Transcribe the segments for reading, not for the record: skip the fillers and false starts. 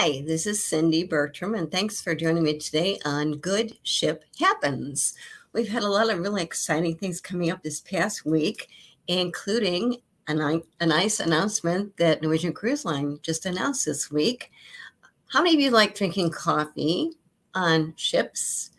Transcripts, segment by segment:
Hi, this is Cindy Bertram, and thanks for joining me today on Good Ship Happens. We've had a lot of really exciting things coming up this past week, including a nice announcement that Norwegian Cruise Line just announced this week. How many of you like drinking coffee on ships?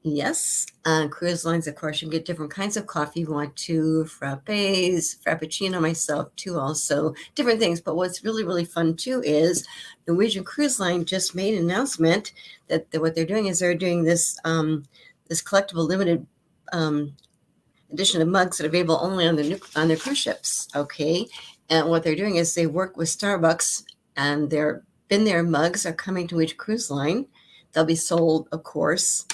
Yes, on cruise lines, of course, you can get different kinds of coffee. You want to frappes, frappuccino, myself too, also different things. But what's really, really fun too is Norwegian Cruise Line just made an announcement that what they're doing is they're doing this collectible limited um, edition of mugs that are available only on their cruise ships. Okay, and what they're doing is they work with Starbucks, and their Been There mugs are coming to each cruise line. They'll be sold, of course,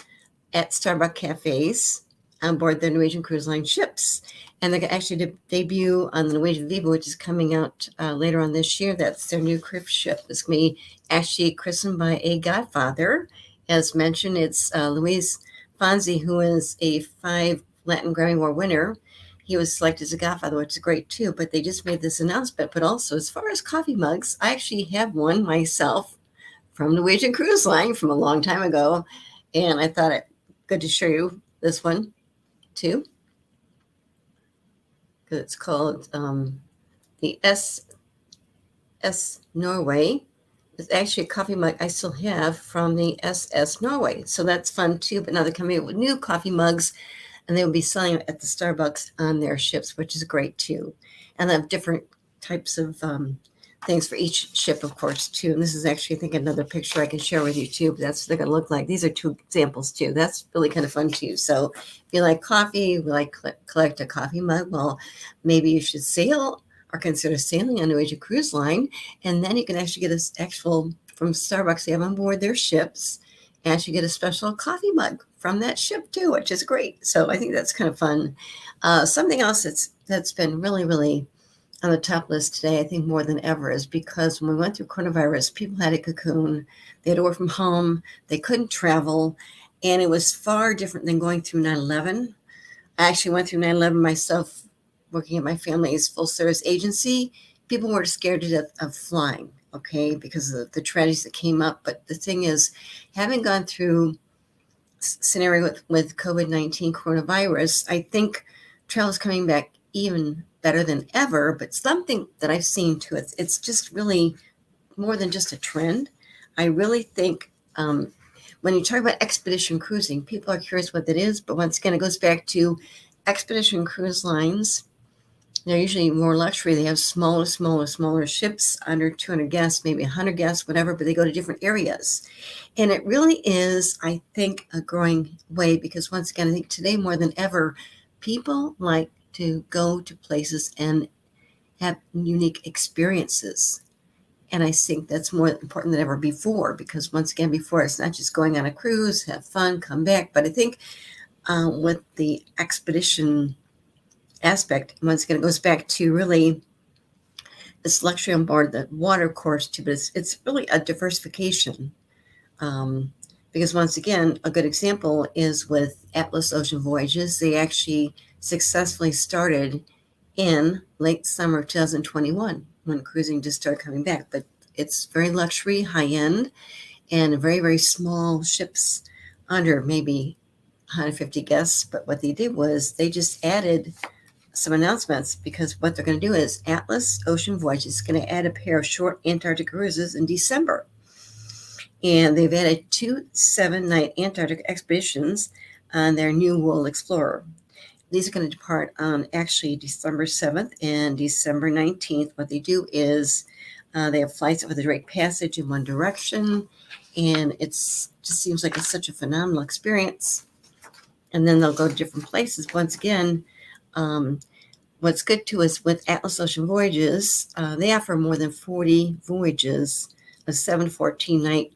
at Starbucks cafes on board the Norwegian Cruise Line ships. And they're actually debut on the Norwegian Viva, which is coming out later on this year. That's their new cruise ship. It's going to be actually christened by a godfather. As mentioned, it's Luis Fonsi, who is a 5 Latin Grammy Award winner. He was selected as a godfather, which is great too. But they just made this announcement. But also, as far as coffee mugs, I actually have one myself from Norwegian Cruise Line from a long time ago. And I thought it good to show you this one too, because it's called the SS Norway. It's actually a coffee mug I still have from the SS Norway, so that's fun too. But now they're coming out with new coffee mugs, and they will be selling it at the Starbucks on their ships, which is great too. And they have different types of things for each ship, of course, too. And this is actually, I think, another picture I can share with you too. But that's what they're going to look like. These are 2 examples too. That's really kind of fun too. So if you like coffee, you like collect a coffee mug, well, maybe you should sail or consider sailing on Norwegian Cruise Line, and then you can actually get this actual from Starbucks. They have on board their ships, and you get a special coffee mug from that ship too, which is great. So I think that's kind of fun. Something else that's been really, really on the top list today, I think more than ever, is because when we went through coronavirus, people had a cocoon. They had to work from home. They couldn't travel. And it was far different than going through 9/11. I actually went through 9/11 myself, working at my family's full service agency. People were scared to death of flying, okay, because of the tragedies that came up. But the thing is, having gone through scenario with COVID-19 coronavirus, I think travel is coming back even better than ever. But something that I've seen to it, it's just really more than just a trend. I really think when you talk about expedition cruising, people are curious what that is. But once again, it goes back to expedition cruise lines. They're usually more luxury. They have smaller ships, under 200 guests, maybe 100 guests, whatever, but they go to different areas. And it really is, I think, a growing way, because once again, I think today more than ever, people like to go to places and have unique experiences. And I think that's more important than ever before, because once again, before, it's not just going on a cruise, have fun, come back. But I think with the expedition aspect, once again, it goes back to really this luxury on board the water, of course, too, but it's really a diversification. Because once again, a good example is with Atlas Ocean Voyages. They actually successfully started in late summer 2021 when cruising just started coming back. But it's very luxury, high end, and very, very small ships under maybe 150 guests. But what they did was they just added some announcements, because what they're going to do is Atlas Ocean Voyages is going to add a pair of short Antarctic cruises in December. And they've added 2 7-night Antarctic expeditions on their new World Explorer. These are going to depart on actually December 7th and December 19th. What they do is they have flights over the Drake Passage in one direction, and it just seems like it's such a phenomenal experience. And then they'll go to different places. Once again, what's good too is with Atlas Ocean Voyages, they offer more than 40 voyages, a 7-14-night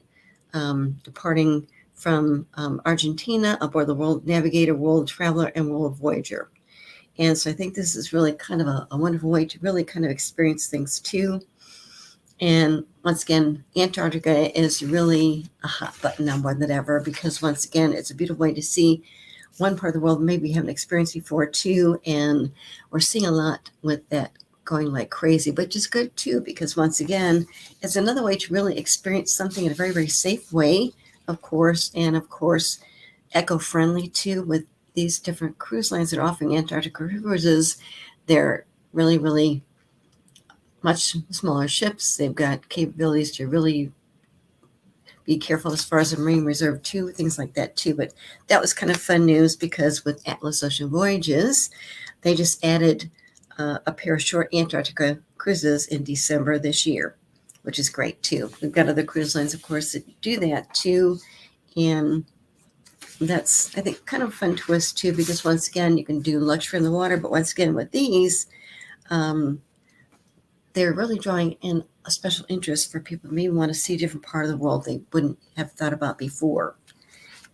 departing from Argentina aboard the World Navigator, World Traveler, and World Voyager. And so I think this is really kind of a wonderful way to really kind of experience things too. And once again, Antarctica is really a hot button now more than ever, because once again, it's a beautiful way to see one part of the world maybe we haven't experienced before too. And we're seeing a lot with that going like crazy, but just good too, because once again, it's another way to really experience something in a very, very safe way, of course, and of course, eco-friendly too, with these different cruise lines that are offering Antarctic cruises. They're really, really much smaller ships. They've got capabilities to really be careful as far as the Marine Reserve too, things like that too. But that was kind of fun news because with Atlas Ocean Voyages, they just added a pair of short Antarctica cruises in December this year, which is great too. We've got other cruise lines, of course, that do that too. And that's, I think, kind of a fun twist too, because once again, you can do luxury in the water, but once again, with these, they're really drawing in a special interest for people who may want to see a different part of the world they wouldn't have thought about before.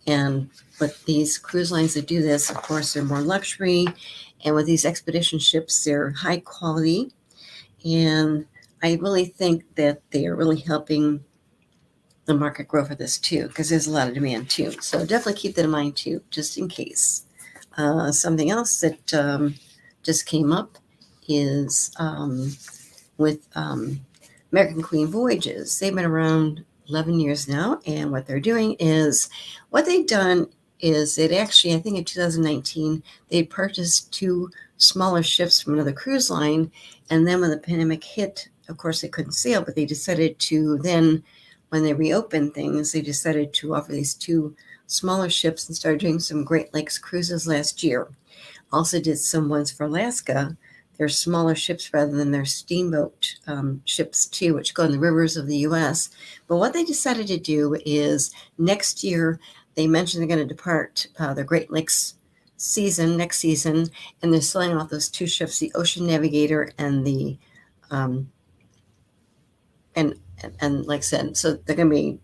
And with these cruise lines that do this, of course, they're more luxury. And with these expedition ships, they're high quality. And I really think that they are really helping the market grow for this too, because there's a lot of demand too. So definitely keep that in mind too, just in case. Something else that just came up is with American Queen Voyages. They've been around 11 years now, and what they're doing is, what they've done is it actually, I think in 2019, they purchased 2 smaller ships from another cruise line, and then when the pandemic hit, of course, they couldn't sail, but they decided to then, when they reopened things, they decided to offer these 2 smaller ships and started doing some Great Lakes cruises last year. Also did some ones for Alaska. They're smaller ships rather than their steamboat ships too, which go in the rivers of the U.S. But what they decided to do is next year, they mentioned they're going to depart the Great Lakes season, next season, and they're selling off those 2 ships, the Ocean Navigator and the, and like I said, so they're going to be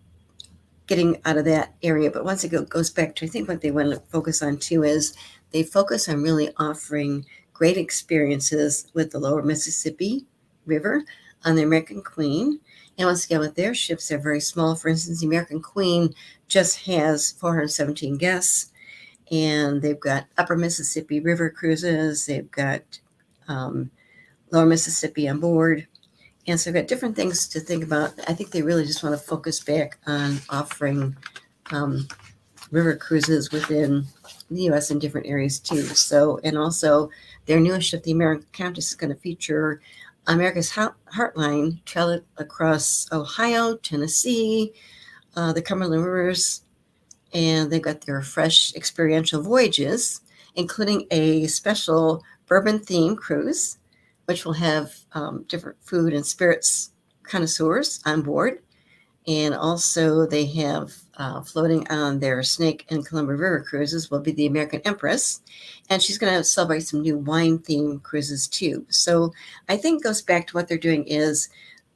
getting out of that area. But once it goes back to, I think what they want to focus on too is they focus on really offering great experiences with the lower Mississippi River on the American Queen. And once again, with their ships, they're very small. For instance, the American Queen just has 417 guests, and they've got upper Mississippi River cruises. They've got lower Mississippi on board. And so I've got different things to think about. I think they really just want to focus back on offering river cruises within the U.S. in different areas too. So, and also their newest ship, the American Countess, is going to feature America's Heartline, travel across Ohio, Tennessee, the Cumberland Rivers, and they've got their fresh experiential voyages, including a special bourbon-themed cruise, which will have different food and spirits connoisseurs on board. And also they have floating on their Snake and Columbia River cruises will be the American Empress. And she's going to celebrate some new wine-themed cruises too. So I think it goes back to what they're doing is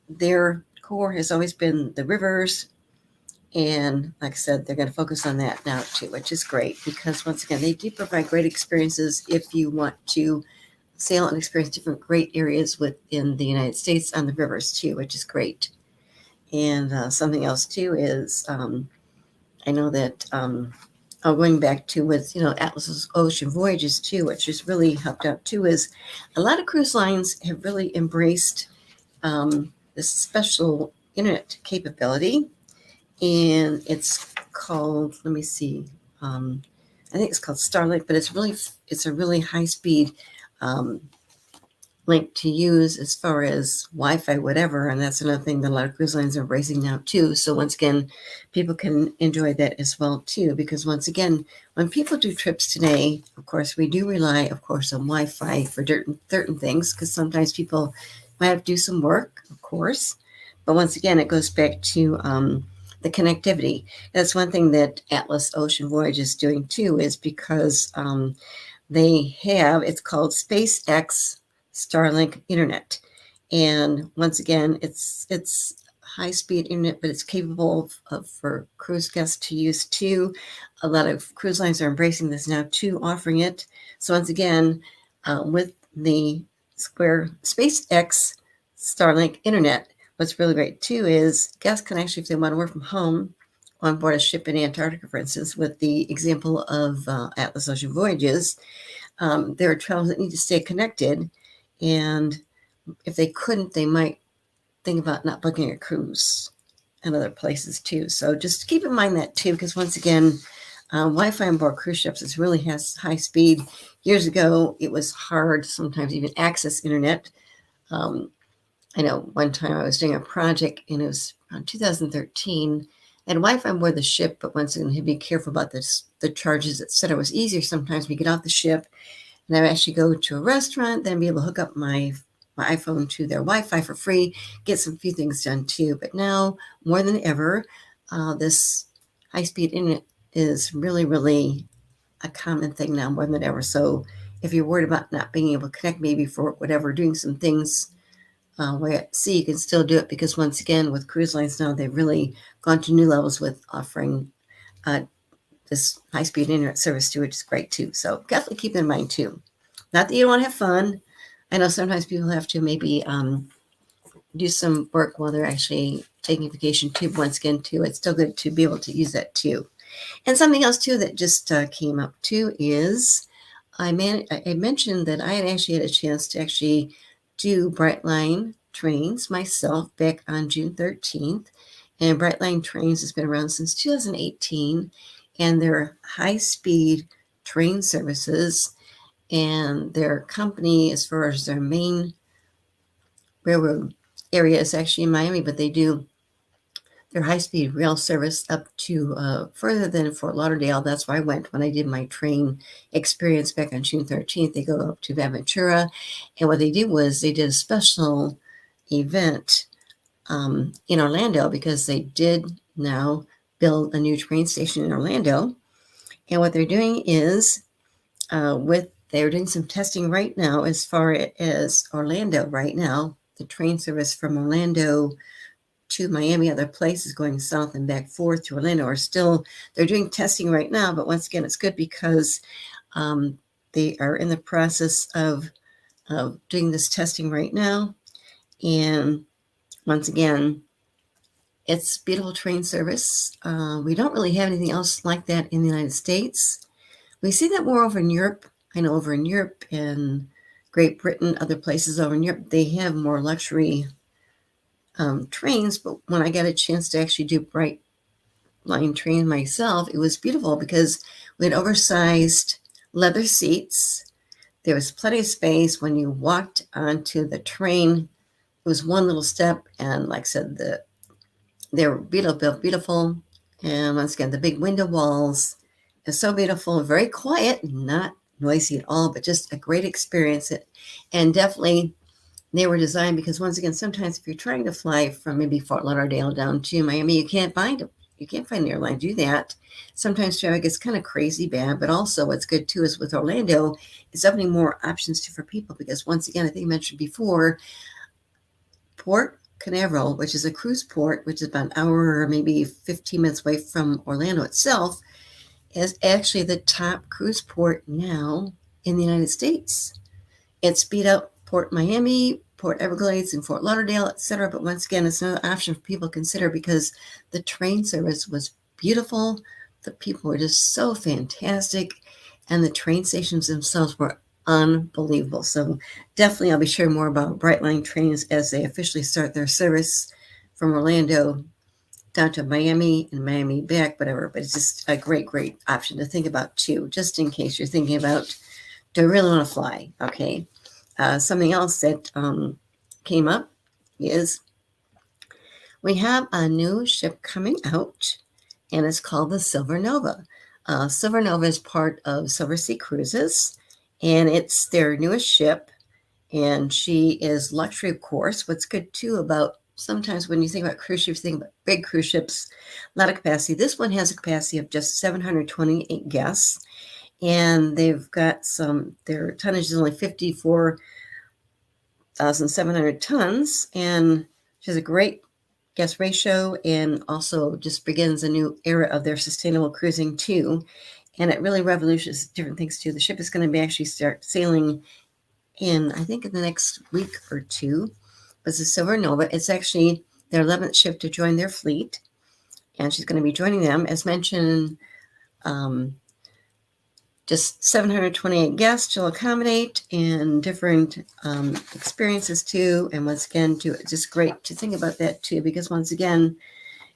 their core has always been the rivers. And like I said, they're going to focus on that now too, which is great because once again, they do provide great experiences if you want to sail and experience different great areas within the United States on the rivers too, which is great. And something else too is I know that going back to with Atlas Ocean Voyages too, which has really helped out too, is a lot of cruise lines have really embraced this special internet capability, and it's called, let me see, I think it's called Starlink, but it's a really high speed link to use as far as Wi-Fi, whatever. And that's another thing that a lot of cruise lines are embracing now too. So once again, people can enjoy that as well too, because once again, when people do trips today, of course, we do rely, of course, on Wi-Fi for certain things, because sometimes people might have to do some work, of course. But once again, it goes back to the connectivity. That's one thing that Atlas Ocean Voyage is doing too, is because they have, it's called SpaceX Starlink Internet. And once again, it's high-speed internet, but it's capable of for cruise guests to use too. A lot of cruise lines are embracing this now too, offering it. So once again, with the SpaceX Starlink Internet, what's really great too is guests can actually, if they want to work from home, on board a ship in Antarctica, for instance, with the example of Atlas Ocean Voyages, there are travelers that need to stay connected. And if they couldn't, they might think about not booking a cruise and other places too. So just keep in mind that too, because once again, Wi-Fi on board cruise ships is really has high speed. Years ago, it was hard sometimes even access internet. I know one time I was doing a project and it was around 2013 and Wi-Fi on board the ship, but once again, you had to be careful about this, the charges, etc. It was easier sometimes we get off the ship and I would actually go to a restaurant, then be able to hook up my iPhone to their Wi-Fi for free, get some few things done too. But now, more than ever, this high-speed internet is really, really a common thing now more than ever. So if you're worried about not being able to connect, maybe for whatever, doing some things way at sea, you can still do it because once again, with cruise lines now, they've really gone to new levels with offering this high-speed internet service too, which is great too. So definitely keep that in mind too. Not that you don't want to have fun. I know sometimes people have to maybe do some work while they're actually taking vacation too. Once again, too, it's still good to be able to use that too. And something else too that just came up too is I mentioned that I had actually had a chance to actually do Brightline trains myself back on June 13th. And Brightline Trains has been around since 2018, and they're high-speed train services. And their company, as far as their main railroad area, is actually in Miami, but they do their high-speed rail service up to further than Fort Lauderdale. That's where I went when I did my train experience back on June 13th. They go up to Ventura, and what they did was they did a special event in Orlando because they did now build a new train station in Orlando. And what they're doing is they're doing some testing right now as far as Orlando right now. The train service from Orlando to Miami, other places going south and back forth to Orlando they're doing testing right now. But once again, it's good because they are in the process of doing this testing right now. And once again, it's beautiful train service. We don't really have anything else like that in the United States. We see that more over in Europe. I know over in Europe and Great Britain, other places over in Europe, they have more luxury trains. But when I got a chance to actually do Brightline train myself, it was beautiful because we had oversized leather seats. There was plenty of space. When you walked onto the train, it was one little step. And like I said, they were beautiful. And once again, the big window walls are so beautiful, very quiet, not noisy at all, but just a great experience. And definitely they were designed because once again, sometimes if you're trying to fly from maybe Fort Lauderdale down to Miami, you can't find them. You can't find an airline do that. Sometimes traffic is kind of crazy bad, but also what's good too is with Orlando, it's opening more options for people because once again, I think I mentioned before, Port Canaveral, which is a cruise port, which is about an hour or maybe 15 minutes away from Orlando itself, is actually the top cruise port now in the United States. It's beat out Port Miami, Port Everglades, and Fort Lauderdale, etc. But once again, it's another option for people to consider because the train service was beautiful. The people were just so fantastic, and the train stations themselves were unbelievable. So definitely I'll be sharing more about Brightline trains as they officially start their service from Orlando down to Miami and Miami back, whatever. But it's just a great option to think about too, just in case you're thinking about, do I really want to fly? Okay. Something else that came up is we have a new ship coming out, and it's called the Silver Nova. Silver Nova is part of Silversea Cruises, and it's their newest ship, and she is luxury, of course. What's good too about sometimes when you think about cruise ships, you think about big cruise ships, a lot of capacity. This one has a capacity of just 728 guests, and they've got their tonnage is only 54,700 tons, and she has a great guest ratio and also just begins a new era of their sustainable cruising too. And it really revolutionizes different things too. The ship is going to be actually start sailing in, I think, in the next week or two. But it's a Silver Nova. It's actually their 11th ship to join their fleet. And she's going to be joining them, as mentioned, just 728 guests to accommodate and different experiences too. And once again, just great to think about that too, because once again,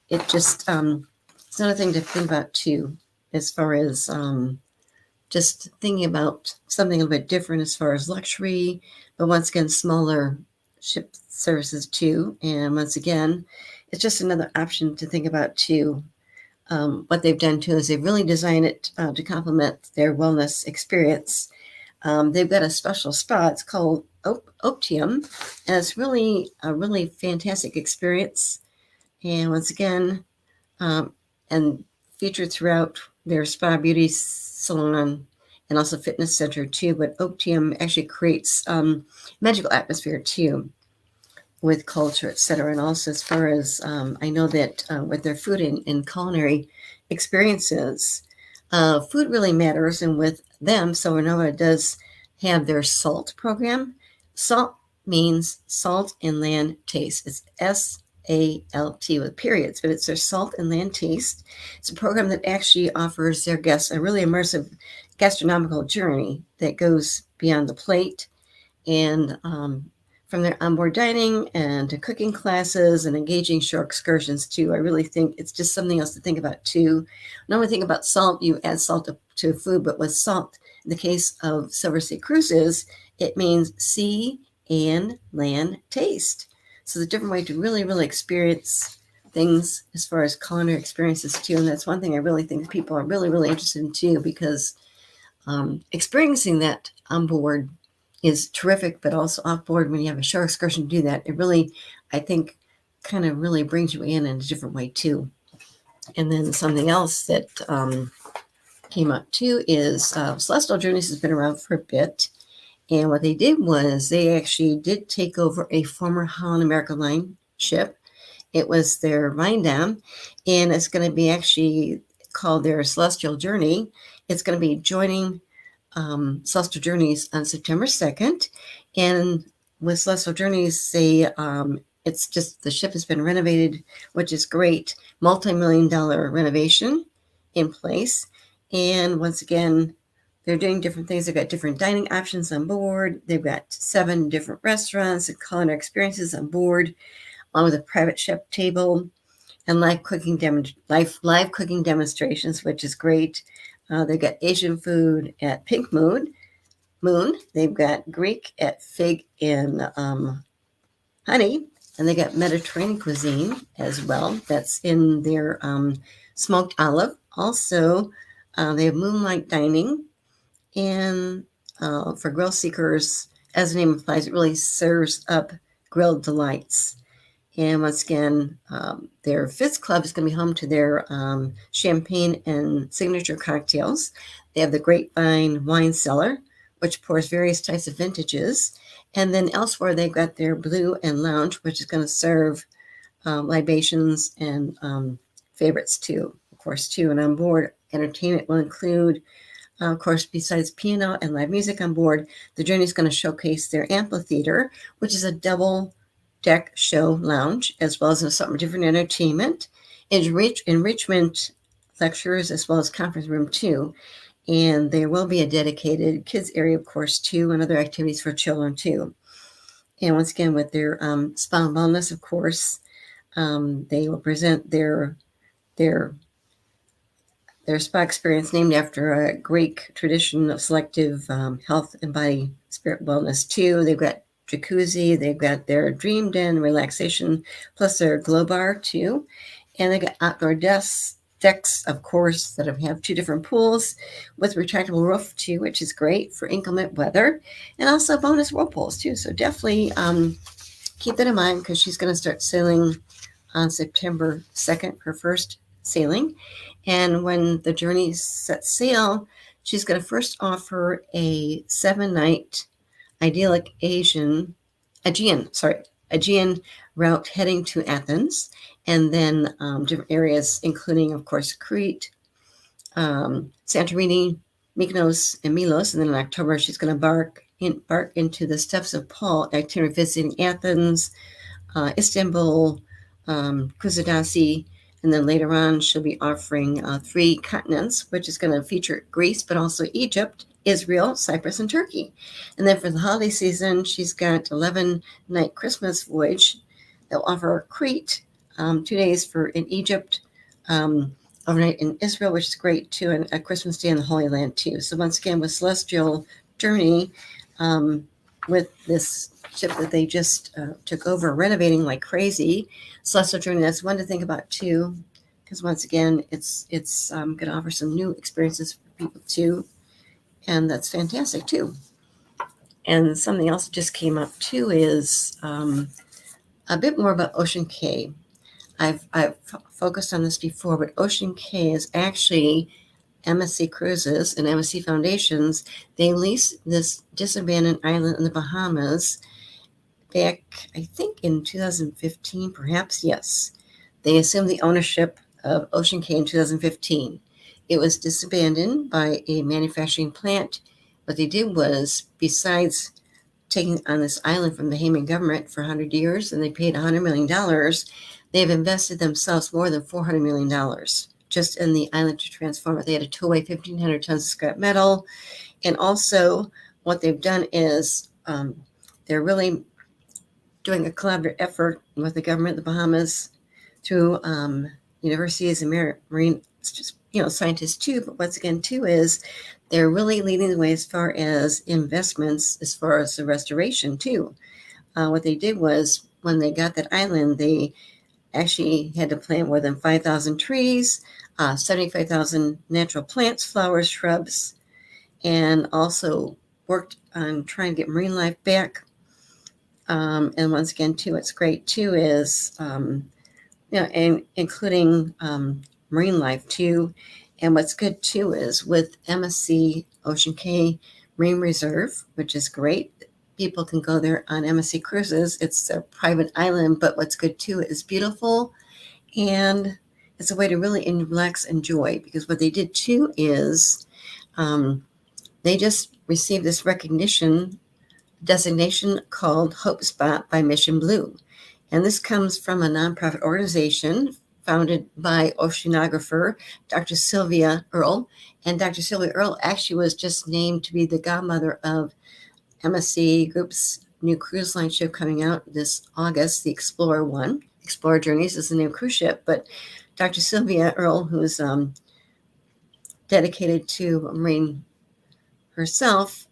it just it's another thing to think about too, as far as just thinking about something a little bit different as far as luxury, but once again, smaller ship services too. And once again, it's just another option to think about too. What they've done too is they've really designed it to complement their wellness experience. They've got a special spa. It's called Optium, and it's really a really fantastic experience. And once again, and featured throughout their spa beauty salon and also fitness center too. But Optium actually creates magical atmosphere too, with culture, etc. And also as far as I know that with their food and culinary experiences, food really matters. And with them, Silvernova does have their SALT program. SALT means Salt and Land Taste. It's SALT with periods, but it's their Salt and Land Taste. It's a program that actually offers their guests a really immersive gastronomical journey that goes beyond the plate, and from their onboard dining and to cooking classes and engaging shore excursions too. I really think it's just something else to think about too. Not only think about salt, you add salt to food, but with salt, in the case of Silver Sea Cruises, it means sea and land taste. So it's a different way to really, really experience things as far as culinary experiences too. And that's one thing I really think people are really, really interested in too, because experiencing that on board is terrific, but also off board when you have a shore excursion to do that, it really, I think, kind of really brings you in a different way too. And then something else that came up too is Celestial Journeys has been around for a bit. And what they did was they actually did take over a former Holland America Line ship. It was their Vindam, and it's going to be actually called their Celestial Journey. It's going to be joining Celestial Journeys on September 2nd. And with Celestial Journeys, it's just the ship has been renovated, which is great. Multi-million-dollar renovation in place. And once again, they're doing different things. They've got different dining options on board. They've got 7 different restaurants and culinary experiences on board, along with a private chef table and live cooking demonstrations, which is great. They've got Asian food at Pink Moon. They've got Greek at Fig and Honey, and they got Mediterranean cuisine as well. That's in their smoked olive. Also, they have Moonlight Dining, and for grill seekers, as the name implies, it really serves up grilled delights. And once again, their Fizz Club is going to be home to their champagne and signature cocktails. They have the Grapevine Wine Cellar, which pours various types of vintages. And then elsewhere, they've got their Blue and Lounge, which is going to serve libations and favorites too, of course, too. And on board, entertainment will include, of course, besides piano and live music on board, the journey is going to showcase their amphitheater, which is a double deck show lounge, as well as some different entertainment, enrichment lectures, as well as conference room too. And there will be a dedicated kids area, of course, too, and other activities for children too. And once again, with their spa and wellness, of course, they will present their spa experience named after a Greek tradition of selective health and body spirit wellness too. They've got jacuzzi, they've got their dream den relaxation, plus their glow bar too. And they got outdoor decks, of course, that have 2 different pools with retractable roof too, which is great for inclement weather, and also bonus whirlpools too. So definitely keep that in mind, because she's going to start sailing on September 2nd, her first sailing. And when the journey sets sail, she's going to first offer a 7-night idyllic Aegean route heading to Athens, and then different areas, including, of course, Crete, Santorini, Mykonos, and Milos. And then in October, she's going to embark into the Steps of Paul itinerary, visiting Athens, Istanbul, Kusadasi, And then later on, she'll be offering 3 continents, which is going to feature Greece, but also Egypt, Israel, Cyprus, and Turkey. And then for the holiday season, she's got 11-night Christmas voyage. They'll offer Crete, 2 days in Egypt, overnight in Israel, which is great too, and a Christmas day in the Holy Land too. So once again, with Celestial Journey, with this ship that they just took over, renovating like crazy, Celestial Journey, that's one to think about too, because once again, it's going to offer some new experiences for people too, and that's fantastic too. And something else that just came up too is a bit more about Ocean Cay. I've focused on this before, but Ocean Cay is actually MSC Cruises and MSC Foundations. They leased this disabandoned island in the Bahamas back, I think, in 2015, perhaps, yes. They assumed the ownership of Ocean Cay in 2015. It was disabandoned by a manufacturing plant. What they did was, besides taking on this island from the Bahamian government for 100 years, and they paid $100 million, they've invested themselves more than $400 million just in the island to transform it. They had to tow away 1,500 tons of scrap metal. And also what they've done is they're really doing a collaborative effort with the government of the Bahamas through universities and marine scientists too. But once again, too, is they're really leading the way as far as investments, as far as the restoration too. What they did was, when they got that island, they actually had to plant more than 5,000 trees, 75,000 natural plants, flowers, shrubs, and also worked on trying to get marine life back. And once again, too, what's great too is, and including marine life too. And what's good too is with MSC Ocean Cay Marine Reserve, which is great. People can go there on MSC Cruises. It's a private island, but what's good too is beautiful, and it's a way to really relax and enjoy. Because what they did too is they just received this designation called Hope Spot by Mission Blue. And this comes from a nonprofit organization founded by oceanographer Dr. Sylvia Earle. And Dr. Sylvia Earle actually was just named to be the godmother of MSC Group's new cruise line ship coming out this August, the Explorer One. Explorer Journeys is the new cruise ship. But Dr. Sylvia Earle, who's dedicated to marine herself,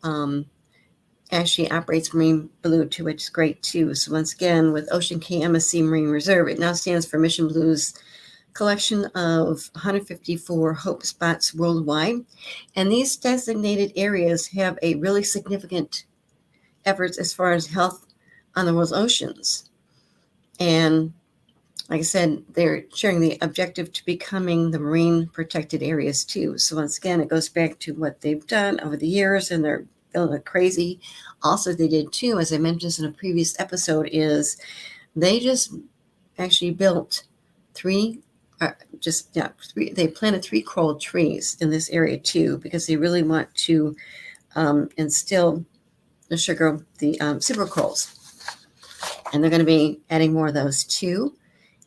actually operates Marine Blue too, which is great too. So once again, with Ocean Cay MSC Marine Reserve, it now stands for Mission Blue's collection of 154 Hope Spots worldwide. And these designated areas have a really significant efforts as far as health on the world's oceans. And like I said, they're sharing the objective to becoming the marine protected areas too. So once again, it goes back to what they've done over the years, and they're building it crazy. Also, they did too, as I mentioned in a previous episode, is they just actually built they planted 3 coral trees in this area too, because they really want to instill the super corals. And they're going to be adding more of those too.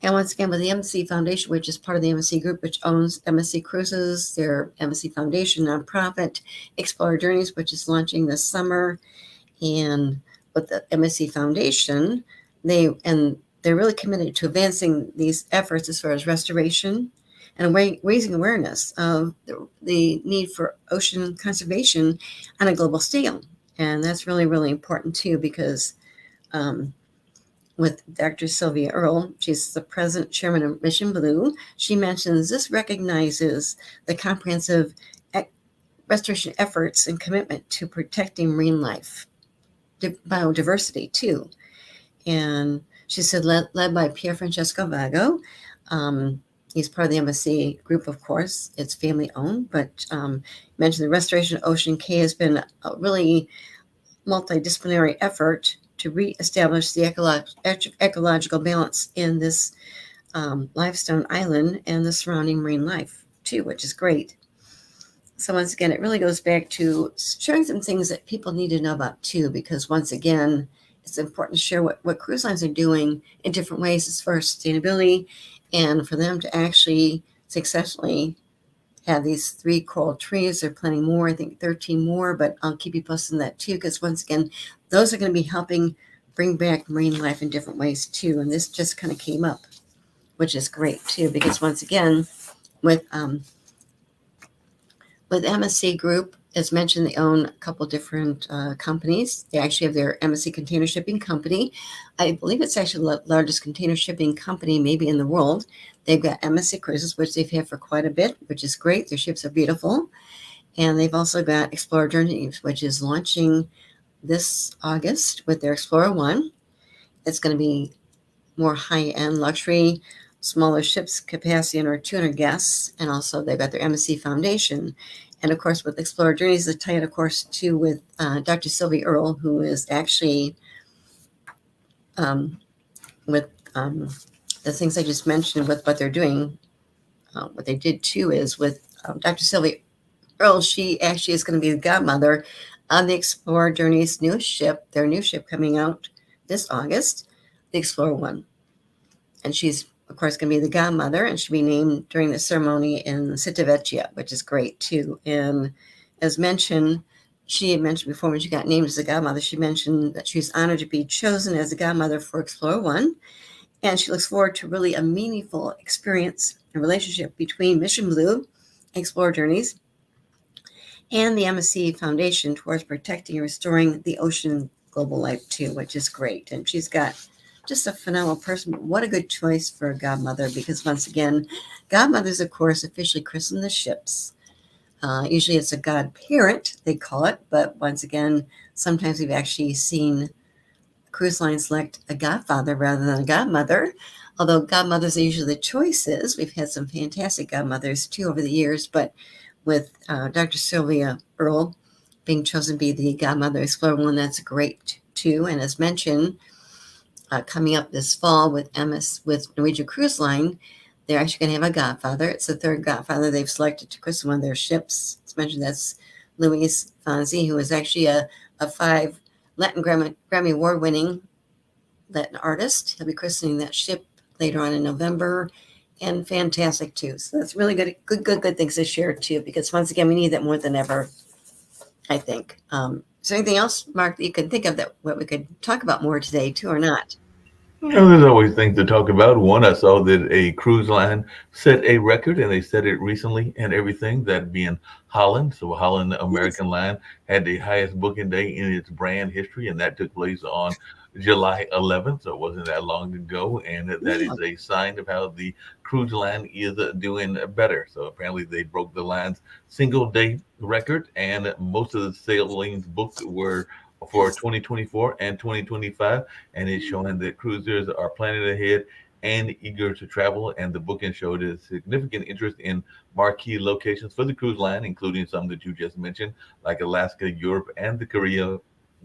And once again, with the MSC Foundation, which is part of the MSC Group, which owns MSC Cruises, their MSC Foundation nonprofit, Explorer Journeys, which is launching this summer. And with the MSC Foundation, they're really committed to advancing these efforts as far as restoration and raising awareness of the need for ocean conservation on a global scale. And that's really, really important too, because with Dr. Sylvia Earle, she's the president chairman of Mission Blue. She mentions this recognizes the comprehensive restoration efforts and commitment to protecting marine life, biodiversity too. And she said, led by Pier Francesco Vago. He's part of the MSC Group, of course. It's family owned, but mentioned the restoration of Ocean Cay has been a really multidisciplinary effort to reestablish the ecological balance in this limestone island and the surrounding marine life too, which is great. So once again, it really goes back to showing some things that people need to know about too, because once again, it's important to share what cruise lines are doing in different ways as far as sustainability, and for them to actually successfully have these 3 coral trees. They're planning more, I think 13 more, but I'll keep you posted on that too, because once again, those are going to be helping bring back marine life in different ways too. And this just kind of came up, which is great too, because once again, with MSC Group, as mentioned, they own a couple different companies. They actually have their MSC Container Shipping Company. I believe it's actually the largest container shipping company maybe in the world. They've got MSC Cruises, which they've had for quite a bit, which is great. Their ships are beautiful. And they've also got Explorer Journeys, which is launching this August with their Explorer One. It's going to be more high-end luxury, smaller ships, capacity under 200 guests, and also they've got their MSC Foundation. And of course, with Explorer Journeys, the tie-in, of course, too, with Dr. Sylvia Earle, who is actually with the things I just mentioned with what they're doing. What they did too is with Dr. Sylvia Earle, she actually is going to be the godmother on the Explorer Journeys newest ship, their new ship coming out this August, the Explorer One. And she's, of course, going to be the godmother, and she'll be named during the ceremony in Civitavecchia, which is great too. And as mentioned, she had mentioned before when she got named as the godmother, she mentioned that she was honored to be chosen as the godmother for Explorer One. And she looks forward to really a meaningful experience and relationship between Mission Blue, Explorer Journeys, and the MSC Foundation towards protecting and restoring the ocean global life too, which is great. And she's got just a phenomenal person. What a good choice for a godmother, because once again, godmothers, of course, officially christen the ships. Usually it's a godparent, they call it, but once again, sometimes we've actually seen cruise lines select a godfather rather than a godmother. Although godmothers are usually the choices, we've had some fantastic godmothers too over the years, but with Dr. Sylvia Earle being chosen to be the godmother Explorer One, that's great too. And as mentioned, coming up this fall with Norwegian Cruise Line, they're actually going to have a godfather. It's the third godfather they've selected to christen one of their ships. It's mentioned that's Luis Fonsi, who is actually a 5 Latin Grammy Award-winning Latin artist. He'll be christening that ship later on in November, and fantastic too. So that's really good things to share too, because once again, we need that more than ever, I think. Is there anything else, Mark, that you can think of that what we could talk about more today too, or not? There's always things to talk about. One, I saw that a cruise line set a record, and they set it recently and everything, that being Holland. So Holland Yes. American Line had the highest booking day in its brand history, and that took place on July 11th. So it wasn't that long ago, and that Yeah. is a sign of how the cruise line is doing better. So apparently they broke the line's single day record, and most of the sailings booked were for Yes. 2024 and 2025, and it's showing that cruisers are planning ahead and eager to travel. And the booking showed a significant interest in marquee locations for the cruise line, including some that you just mentioned, like Alaska, Europe, and the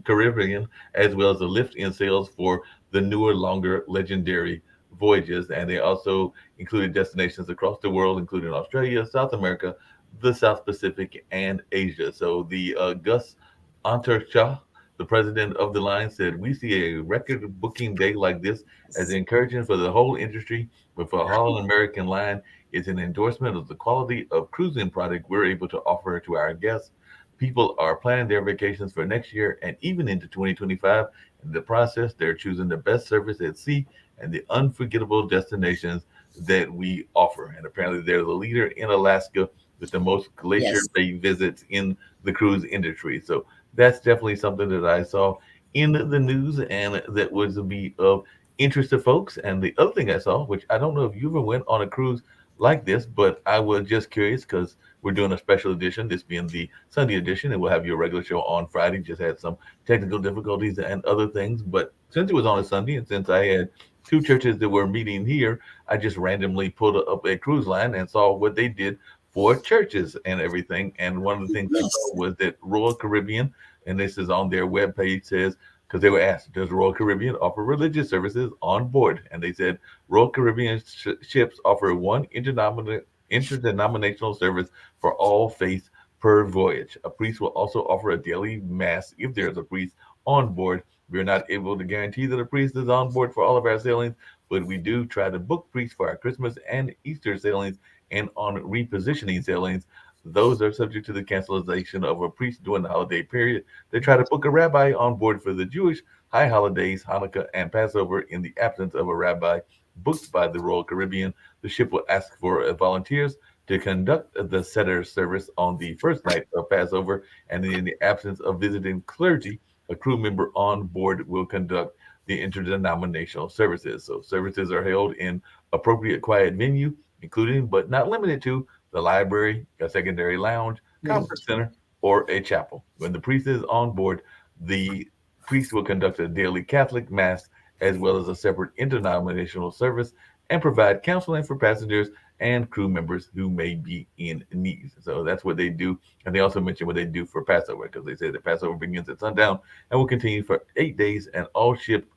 Caribbean, as well as the lift in sales for the newer, longer, legendary voyages. And they also included destinations across the world, including Australia, South America, the South Pacific, and Asia. So the Gus Antarcha, the president of the line, said, "We see a record booking day like this as encouraging for the whole industry, but for Holland American Line, it's an endorsement of the quality of cruising product we're able to offer to our guests. People are planning their vacations for next year and even into 2025. In the process, they're choosing the best service at sea and the unforgettable destinations that we offer." And apparently, they're the leader in Alaska with the most Glacier Yes. Bay visits in the cruise industry. So that's definitely something that I saw in the news and that was to be of interest to folks. And the other thing I saw, which I don't know if you ever went on a cruise like this, but I was just curious because we're doing a special edition, this being the Sunday edition, and we'll have your regular show on Friday. Just had some technical difficulties and other things. But since it was on a Sunday and since I had two churches that were meeting here, I just randomly pulled up a cruise line and saw what they did for churches and everything. And one of the things I saw Yes. was that Royal Caribbean, and this is on their webpage, says, because they were asked, does Royal Caribbean offer religious services on board? And they said Royal Caribbean ships offer one interdenominational service for all faiths per voyage. A priest will also offer a daily mass if there is a priest on board. We're not able to guarantee that a priest is on board for all of our sailings, but we do try to book priests for our Christmas and Easter sailings and on repositioning sailings. Those are subject to the cancellation of a priest during the holiday period. They try to book a rabbi on board for the Jewish high holidays, Hanukkah, and Passover. In the absence of a rabbi booked by the Royal Caribbean, the ship will ask for volunteers to conduct the Seder service on the first night of Passover. And in the absence of visiting clergy, a crew member on board will conduct the interdenominational services. So services are held in appropriate quiet venue, including but not limited to the library, a secondary lounge, conference center, or a chapel. When the priest is on board, the priest will conduct a daily Catholic mass as well as a separate interdenominational service and provide counseling for passengers and crew members who may be in need. So that's what they do. And they also mention what they do for Passover, because they say that Passover begins at sundown and will continue for 8 days, and all ships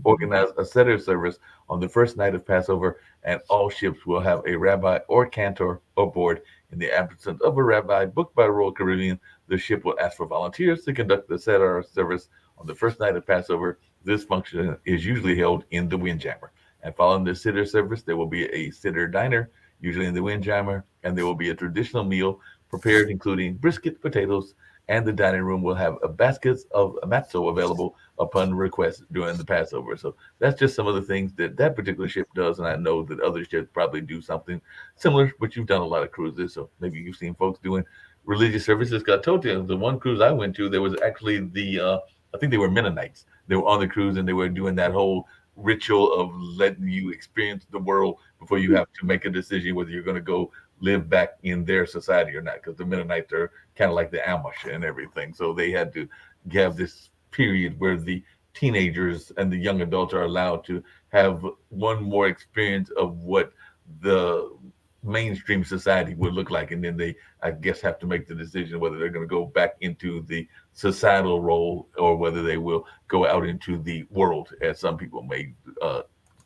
organize a Seder service on the first night of Passover, and all ships will have a rabbi or cantor aboard. In the absence of a rabbi booked by Royal Caribbean, the ship will ask for volunteers to conduct the Seder service on the first night of Passover. This function is usually held in the Windjammer. And following the Seder service, there will be a Seder diner, usually in the Windjammer, and there will be a traditional meal prepared, including brisket, potatoes, and the dining room will have baskets of matzo available upon request during the Passover. So that's just some of the things that that particular ship does, and I know that other ships probably do something similar, but you've done a lot of cruises, so maybe you've seen folks doing religious services. I told you, the one cruise I went to, there was actually I think they were Mennonites. They were on the cruise, and they were doing that whole ritual of letting you experience the world before you have to make a decision whether you're going to go live back in their society or not, because the Mennonites are kind of like the Amish and everything. So they had to have this period where the teenagers and the young adults are allowed to have one more experience of what the mainstream society would look like, and then they, I guess, have to make the decision whether they're going to go back into the societal role or whether they will go out into the world, as some people may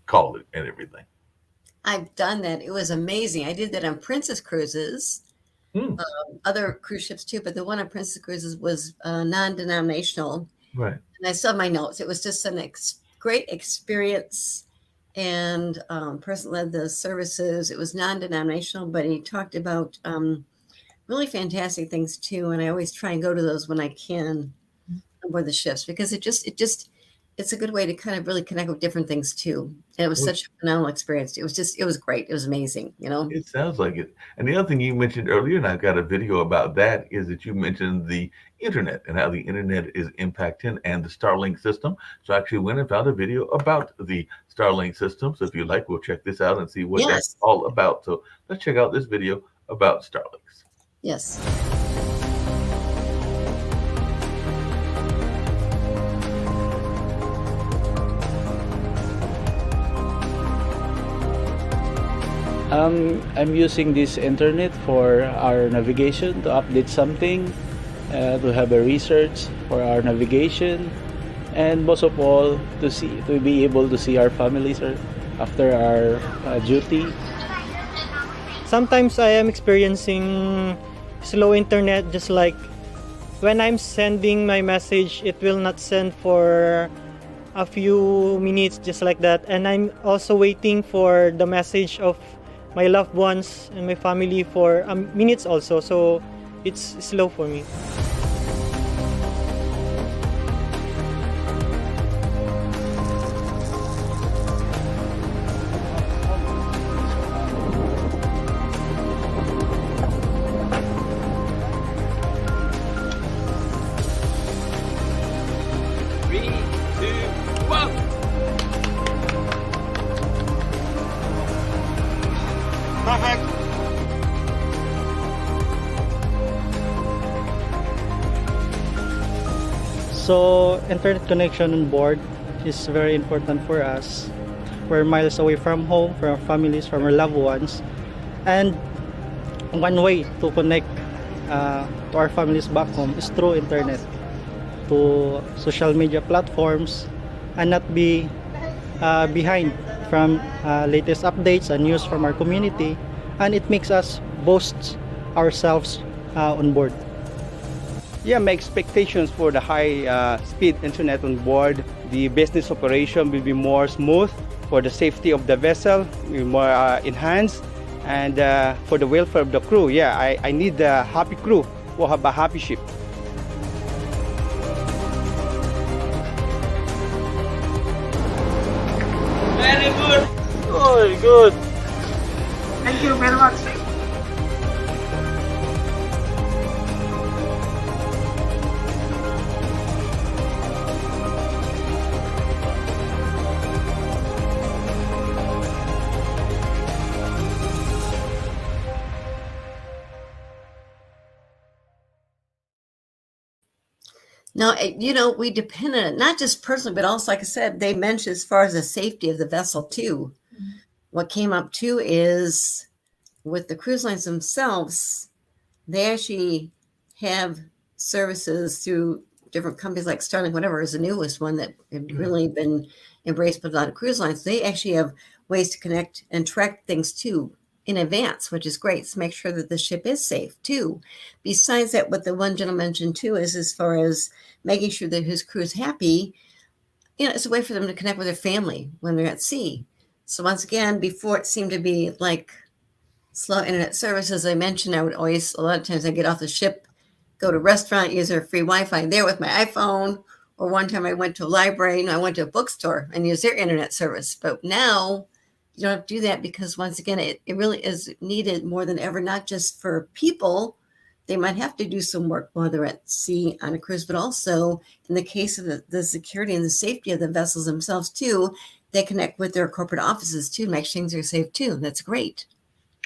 call it, and everything. I've done that. It was amazing. I did that on Princess Cruises, other cruise ships too, but the one on Princess Cruises was non-denominational. Right. And I saw my notes. It was just an great experience. And person led the services. It was non-denominational, but he talked about really fantastic things too. And I always try and go to those when I can aboard the ships, because it's a good way to kind of really connect with different things too. And it was such a phenomenal experience. It was great. It was amazing, you know? It sounds like it. And the other thing you mentioned earlier, and I've got a video about that, is that you mentioned the internet and how the internet is impacting and the Starlink system. So I actually went and found a video about the Starlink system. So if you like, we'll check this out and see what that's all about. So let's check out this video about Starlinks. Yes. I'm using this internet for our navigation, to update something, to have a research for our navigation, and most of all to be able to see our families after our duty. Sometimes I am experiencing slow internet, just like when I'm sending my message, it will not send for a few minutes, just like that. And I'm also waiting for the message of my loved ones and my family for minutes also, so it's slow for me. So internet connection on board is very important for us. We're miles away from home, from our families, from our loved ones, and one way to connect to our families back home is through internet, to social media platforms, and not be behind from latest updates and news from our community, and it makes us boast ourselves on board. Yeah, my expectations for the high speed internet on board, the business operation will be more smooth, for the safety of the vessel will be more enhanced, and for the welfare of the crew. Yeah, I need a happy crew who have a happy ship. Very good. Oh, good. Thank you very much. No, we depend on it, not just personally, but also, like I said, they mentioned as far as the safety of the vessel too. What came up too is with the cruise lines themselves, they actually have services through different companies like Starlink, whatever is the newest one that have really been embraced by a lot of cruise lines. They actually have ways to connect and track things too in advance, which is great to make sure that the ship is safe too. Besides that, what the one gentleman mentioned too is as far as making sure that his crew is happy, it's a way for them to connect with their family when they're at sea. So once again, before it seemed to be like slow internet service, as I mentioned, I would always, a lot of times I get off the ship, go to a restaurant, use their free Wi-Fi there with my iPhone. Or one time I went to a library and I went to a bookstore and used their internet service. But now you don't have to do that because once again, it really is needed more than ever, not just for people. They might have to do some work while they're at sea on a cruise, but also in the case of the security and the safety of the vessels themselves too, they connect with their corporate offices too, make sure things are safe too. That's great.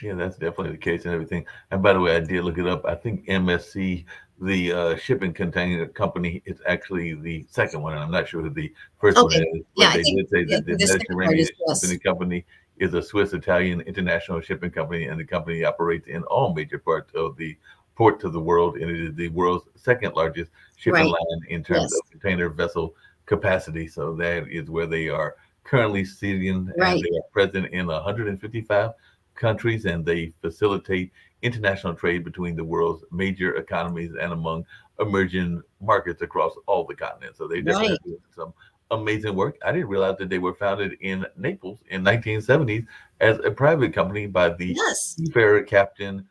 Yeah, that's definitely the case and everything. And by the way, I did look it up. I think MSC, the shipping container company, is actually the second one, and I'm not sure who the first one Okay. is. But Yeah, I they think did say that the the second part Mediterranean is yes. Shipping Company is a Swiss-Italian international shipping company, and the company operates in all major parts of the ports of the world, and it is the world's second largest shipping Right. line in terms Yes. of container vessel capacity. So that is where they are currently sitting, Right. and they are present in 155 countries, and they facilitate international trade between the world's major economies and among emerging markets across all the continents. So they definitely Right. are doing some amazing work. I didn't realize that they were founded in Naples in 1970s as a private company by the Yes. seafarer Captain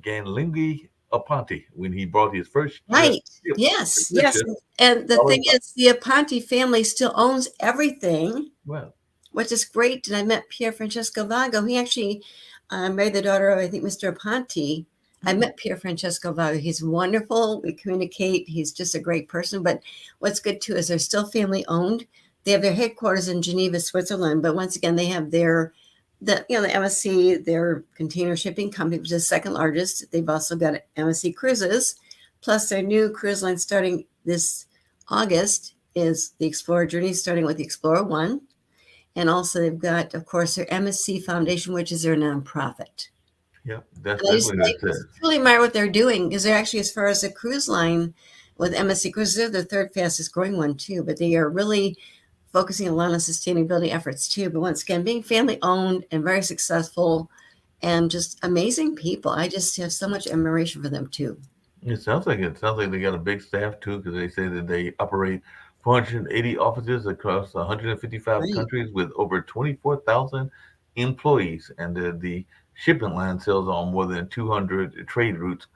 Ganlingui Aponte when he brought his first Right. ship, Yes. cruise Yes. ship. And the All thing about- is, the Aponte family still owns everything, Well, which is great. And I met Pier Francesco Vago. He actually married the daughter of, I think, Mr. Aponte. I met Pier Francesco Vago. He's wonderful. We communicate. He's just a great person. But what's good too is they're still family owned. They have their headquarters in Geneva, Switzerland. But once again, they have the MSC, their container shipping company, which is second largest. They've also got MSC Cruises, plus their new cruise line starting this August is the Explorer Journey, starting with the Explorer One. And also they've got, of course, their MSC Foundation, which is their nonprofit. yeah, that's And I just definitely the really admire what they're doing because they're actually, as far as the cruise line with MSC Cruises, they're the third fastest growing one too. But they are really focusing a lot on sustainability efforts too. But once again, being family owned and very successful and just amazing people. I just have so much admiration for them too. It sounds like they got a big staff too, because they say that they operate 480 offices across 155 Right. countries with over 24,000 employees, and the shipping line sails on more than 200 trade routes,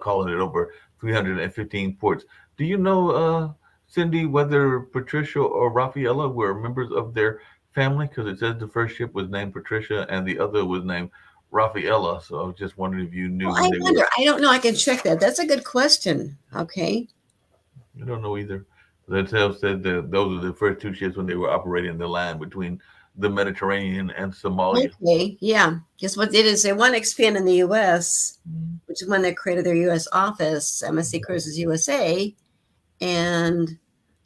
calling it over 315 ports. Do you know, Cindy, whether Patricia or Rafaela were members of their family? Because it says the first ship was named Patricia and the other was named Rafaela. So I was just wondering if you knew Well, who I they were. wonder. I don't know. I can check that. That's a good question. Okay. I don't know either. The tale said that those are the first two ships when they were operating the line between the Mediterranean and Somalia. Okay. Yeah. Guess what it is? They want to expand in the U.S., which is when they created their U.S. office, MSC Cruises USA. And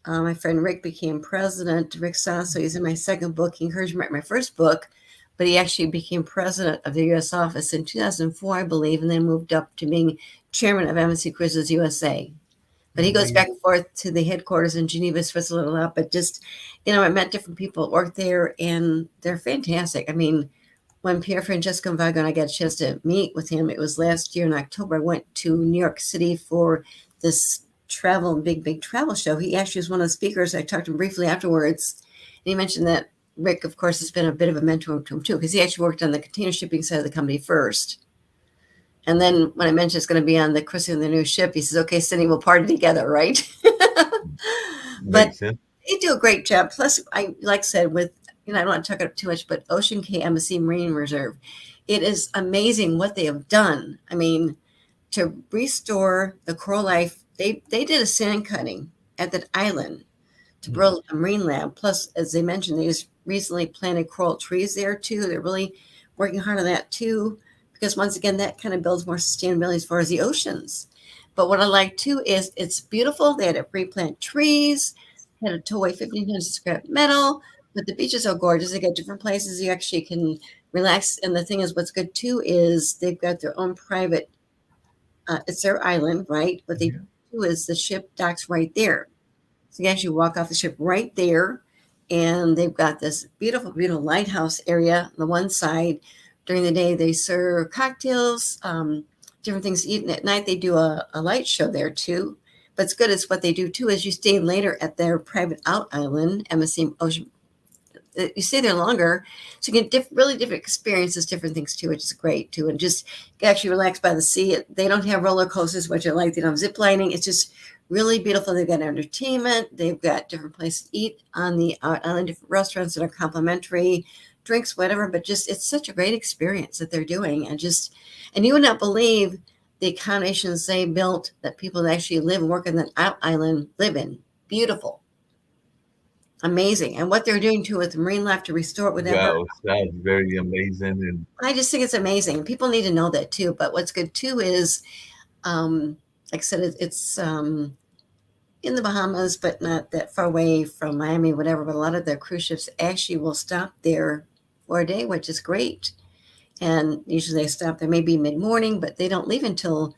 my friend Rick became president. Rick Sasso, he's in my second book. He encouraged me to write my first book, but he actually became president of the U.S. office in 2004, I believe, and then moved up to being chairman of MSC Cruises USA. But he goes back and forth to the headquarters in Geneva, Switzerland a lot. But just, I met different people that work there, and they're fantastic. I mean, when Pier Francesco Vago and I got a chance to meet with him, it was last year in October. I went to New York City for this travel, big travel show. He actually was one of the speakers. I talked to him briefly afterwards. And he mentioned that Rick, of course, has been a bit of a mentor to him too, because he actually worked on the container shipping side of the company first. And then when I mentioned it's going to be on the Chrissy and the new ship, he says, okay, Cindy, we'll party together, right? But Makes sense. they do a great job. Plus, like I said, with, I don't want to talk about it too much, but Ocean Cay Embassy Marine Reserve, it is amazing what they have done. I mean, to restore the coral life, they did a sand cutting at that island to build a marine lab. Plus, as they mentioned, they just recently planted coral trees there too. They're really working hard on that too, because once again, that kind of builds more sustainability as far as the oceans. But what I like too is it's beautiful. They had to replant trees, had to tow away 1,500 scrap metal, but the beaches are gorgeous. They got different places you actually can relax. And the thing is, what's good too is they've got their own private, it's their island, right? What they do is the ship docks right there. So you actually walk off the ship right there. And they've got this beautiful, beautiful lighthouse area on the one side. During the day, they serve cocktails, different things to eat. And at night, they do a light show there too. But it's good. It's what they do too is you stay later at their private out island, MSC Ocean. You stay there longer, so you get really different experiences, different things too, which is great too. And just actually relax by the sea. They don't have roller coasters, which I like. They don't have zip lining. It's just really beautiful. They've got entertainment. They've got different places to eat on the island, different restaurants that are complimentary, drinks, whatever. But just it's such a great experience that they're doing, and you would not believe the accommodations they built that people that actually live and work on that island live in. Beautiful. Amazing. And what they're doing too with the marine life to restore it, whatever. Wow, sounds very amazing. And I just think it's amazing. People need to know that too. But what's good too is, like I said, it's in the Bahamas, but not that far away from Miami, whatever. But a lot of their cruise ships actually will stop there for a day, which is great. And usually they stop there maybe mid-morning, but they don't leave until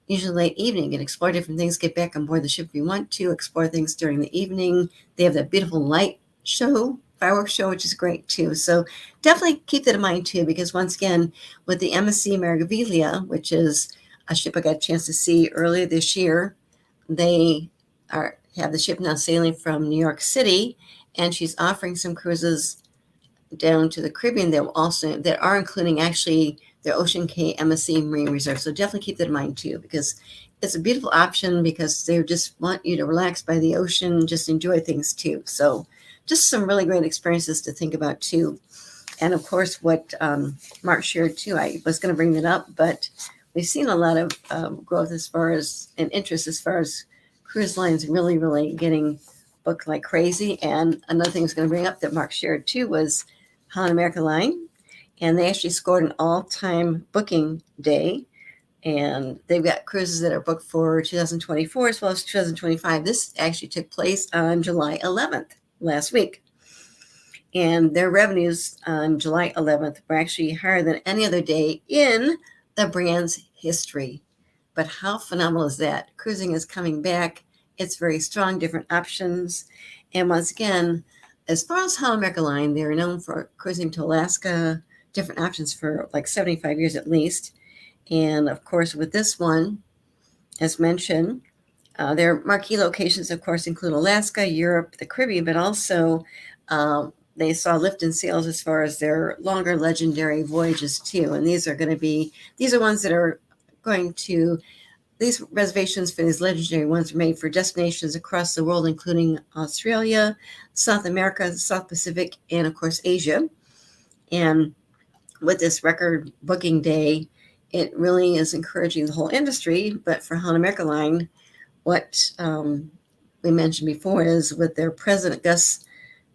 usually late evening and explore different things, get back on board the ship if you want to, explore things during the evening. They have that beautiful light show, fireworks show, which is great too. So definitely keep that in mind too, because once again, with the MSC Meraviglia, which is a ship I got a chance to see earlier this year, they have the ship now sailing from New York City, and she's offering some cruises down to the Caribbean that are including actually their Ocean Cay MSC Marine Reserve. So definitely keep that in mind too, because it's a beautiful option because they just want you to relax by the ocean, just enjoy things too. So just some really great experiences to think about too. And of course, what Mark shared too, I was going to bring that up, but we've seen a lot of growth as far as an interest as far as cruise lines really, really getting booked like crazy. And another thing I was going to bring up that Mark shared too was Holland America Line. And they actually scored an all-time booking day. And they've got cruises that are booked for 2024 as well as 2025. This actually took place on July 11th, last week. And their revenues on July 11th were actually higher than any other day in the brand's history. But how phenomenal is that? Cruising is coming back. It's very strong, different options. And once again, as far as Holland America Line, they're known for cruising to Alaska, different options for like 75 years at least. And of course, with this one, as mentioned, their marquee locations, of course, include Alaska, Europe, the Caribbean, but also they saw lift in sales as far as their longer legendary voyages too. And these are ones that are going to, these reservations for these legendary ones are made for destinations across the world, including Australia, South America, South Pacific, and of course, Asia. And with this record booking day, it really is encouraging the whole industry. But for Holland America Line, what we mentioned before is with their president, Gus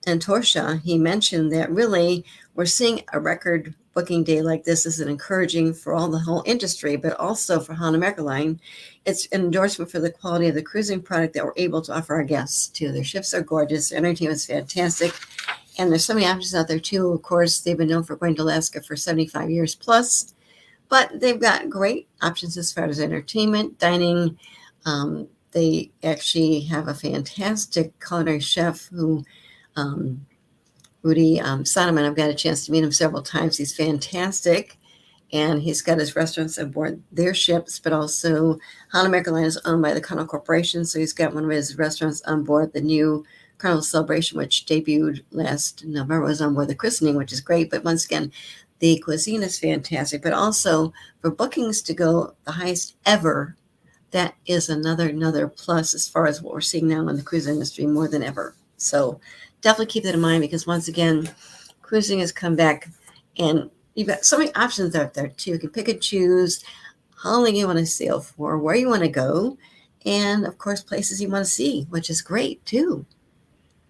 Antorsha, he mentioned that really we're seeing a record booking day like this is an encouraging for the whole industry, but also for Holland America Line. It's an endorsement for the quality of the cruising product that we're able to offer our guests too. Their ships are gorgeous, their entertainment is fantastic, and there's so many options out there too. Of course, they've been known for going to Alaska for 75 years plus, but they've got great options as far as entertainment, dining. They actually have a fantastic culinary chef who Rudy Soneman. I've got a chance to meet him several times. He's fantastic. and he's got his restaurants aboard their ships, but also Holland America Line is owned by the Carnival Corporation, so he's got one of his restaurants on board the new Carnival Celebration, which debuted last November, was on board the christening, which is great. But once again, the cuisine is fantastic, but also for bookings to go the highest ever, that is another plus as far as what we're seeing now in the cruise industry more than ever. So definitely keep that in mind, because once again, cruising has come back, and you've got so many options out there too. You can pick and choose how long you want to sail for, where you want to go, and of course places you want to see, which is great too.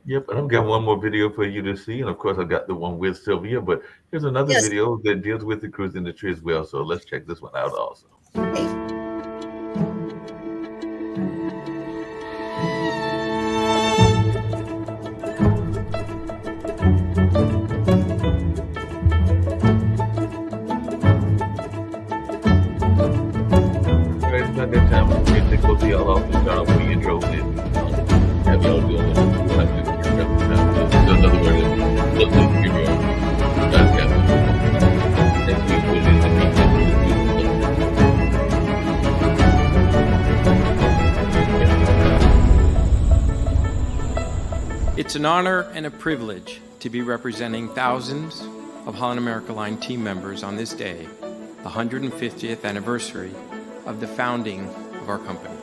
Yep, and I've got one more video for you to see, and of course I've got the one with Sylvia, but here's another Yes. video that deals with the cruise industry as well. So let's check this one out also. Okay. Right, it's not that time. We're going to go see y'all off and start off with the intro and have y'all do it. So in other words, let's give you a guys have next week we'll do the It's an honor and a privilege to be representing thousands of Holland America Line team members on this day, the 150th anniversary of the founding of our company.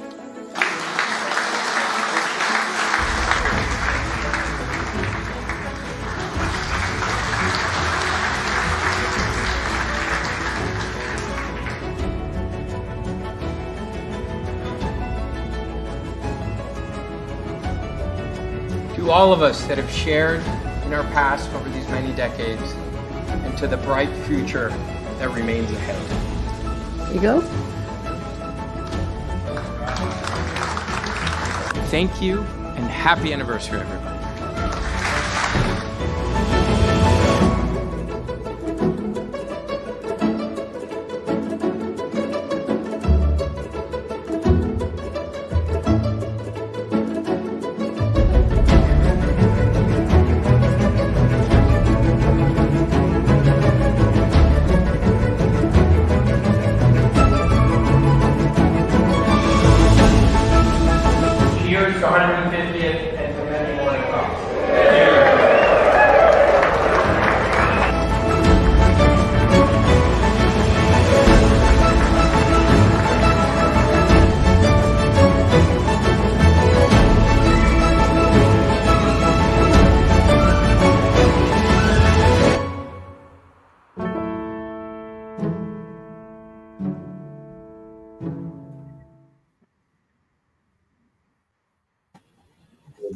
To all of us that have shared in our past over these many decades, and to the bright future that remains ahead. There you go. Thank you and happy anniversary, everybody. Cheers to 150th and to many more to come.